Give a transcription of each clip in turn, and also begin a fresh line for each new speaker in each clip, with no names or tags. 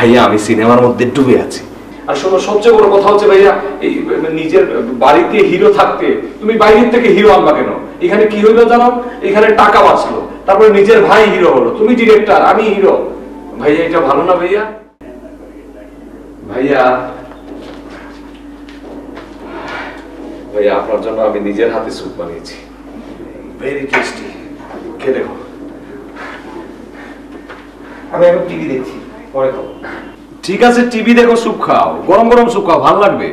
ভাইয়া আমি সিনেমার মধ্যে ডুবে আছি। আর শোনো, সবচেয়ে বড় কথা হচ্ছে ভাইয়া, এই নিজের বাড়িতে হিরো থাকতে তুমি বাইরের থেকে হিরো আনবা কেন? এখানে কি হইলো জানো? এখানে টাকা বাঁচলো, তারপরে নিজের ভাই হিরো হলো, তুমি ডিরেক্টর, আমি হিরো। ভাইয়া এটা ভালো না ভাইয়া? ভাইয়া ভাইয়া আপনার জন্য আমি নিজের হাতে স্যুপ বানিয়েছি, ভেরি টেস্টি, খেয়ে দেখো।
আমি এখন টিভি দেখছি, পরে খাবো।
ঠিক আছে, টিভি দেখো, স্যুপ খাও, গরম গরম স্যুপ খাও, ভালো লাগবে।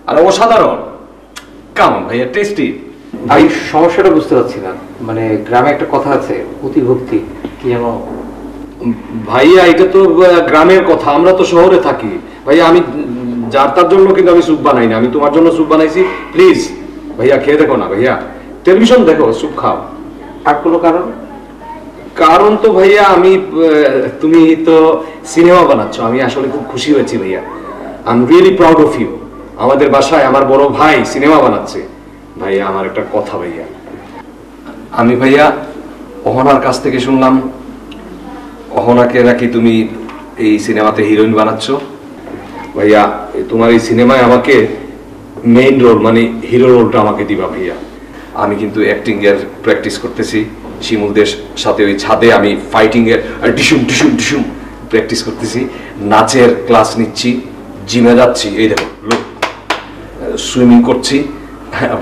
আর অসাধারণ, কেমন ভাইয়া, টেস্টি?
আমি সমস্যাটা বুঝতে পারছি না, মানে গ্রামে একটা কথা আছে, অতিভক্তি কি যেন।
ভাইয়া এটা তো গ্রামের কথা, আমরা তো শহরে থাকি ভাইয়া। আমি যার তার জন্য কিন্তু আমি স্যুপ বানাই না, আমি তোমার জন্য স্যুপ বানাইছি। প্লিজ ভাইয়া খেয়ে দেখো না ভাইয়া, টেলিভিশন দেখো, স্যুপ খাও।
আর কোনো কারণ?
কারণ তো ভাইয়া আমি, তুমি তো সিনেমা বানাচ্ছ, আমি আসলে খুব খুশি হয়েছি ভাইয়া। I am really proud of you. আমাদের বাসায় আমার বড় ভাই সিনেমা বানাচ্ছে। ভাইয়া আমার একটা কথা ভাইয়া, আমি ভাইয়া অহনার কাছ থেকে শুনলাম অহনাকে নাকি তুমি এই সিনেমাতে হিরোইন বানাচ্ছ। ভাইয়া তোমার এই সিনেমায় আমাকে মেইন রোল মানে হিরো রোলটা আমাকে দিবা ভাইয়া। আমি কিন্তু অ্যাক্টিং এর প্র্যাকটিস করতেছি শিমুলদের সাথে, ওই ছাদে আমি ফাইটিং এর ডিসুম ডিসুম ডিসুম প্র্যাকটিস করতেছি, নাচের ক্লাস নিচ্ছি, জিমে যাচ্ছি, এই দেখো সুইমিং করছি।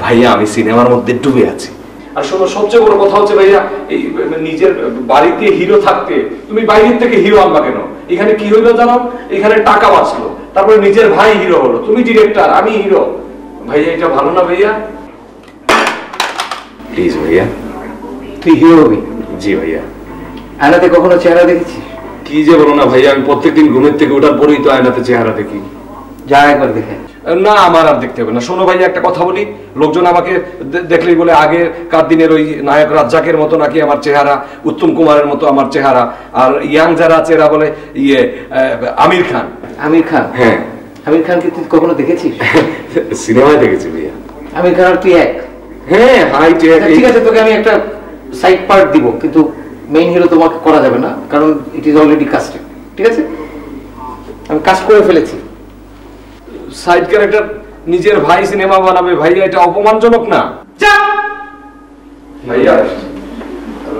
ভাইয়া আমি সিনেমার মধ্যে ডুবে আছি। আর শোনো, সবচেয়ে বড় কথা হচ্ছে ভাইয়া, এই নিজের বাড়িতে হিরো থাকতে তুমি বাইরের থেকে হিরো আনবা কেন? এখানে কি হইলো জানো? এখানে টাকা বাঁচলো, তারপরে নিজের ভাই হিরো হলো, তুমি ডিরেক্টর, আমি হিরো। ভাইয়া এটা ভালো না ভাইয়া? প্লিজ ভাইয়া।
তুই হিরো হবি?
জি ভাইয়া।
আয়নাতে কখনো চেহারা দেখেছিস?
কি যে বলো না ভাইয়া, আমি প্রত্যেকদিন ঘুমের থেকে ওঠার পরেই তো আয়নাতে চেহারা দেখি।
যা একবার দেখে।
না, আমার আর দেখতে হবে না। শোনো ভাইয়া একটা কথা বলি, লোকজন আমাকে দেখলেই বলে আগেকার দিনের ওই নায়ক রাজ্জাকের মতো নাকি আমার চেহারা, উত্তম কুমারের মতো আমার চেহারা, আর ইয়াং যারা আছে এরা বলে আমির খান।
আমির খান?
হ্যাঁ।
আমির খানকে তুই কখনো দেখেছিস?
সিনেমায় দেখেছি ভাইয়া।
আমির খান আর তুই এক?
হ্যাঁ হাইট।
ঠিক আছে, তোকে আমি একটা সাইড পার্ট দিব, কিন্তু মেইন হিরো তোমাকে করা যাবে না, কারণ ইট ইজ অলরেডি কাস্টেড। ঠিক আছে, আমি কাজ করে ফেলেছি।
সাইড ক্যারেক্টার, নিজের ভাই সিনেমা বানাবে ভাইয়া, এটা অপমানজনক না? ভাইয়া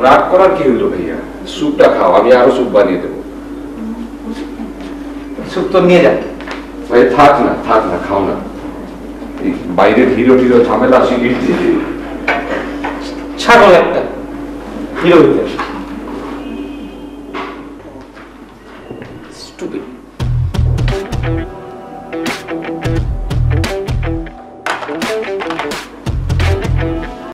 রাগ করার কি হইলো ভাইয়া? স্যুপটা খাও, আমি আরো স্যুপ বানিয়ে দেবো।
স্যুপ তো নিয়ে যা।
ভাই থাক না, থাক না, খাও না। বাইরের হিরো টিরো ঝামেলা শিখিয়ে
ছাগল একটা হিরো হইতে। স্টুপিড।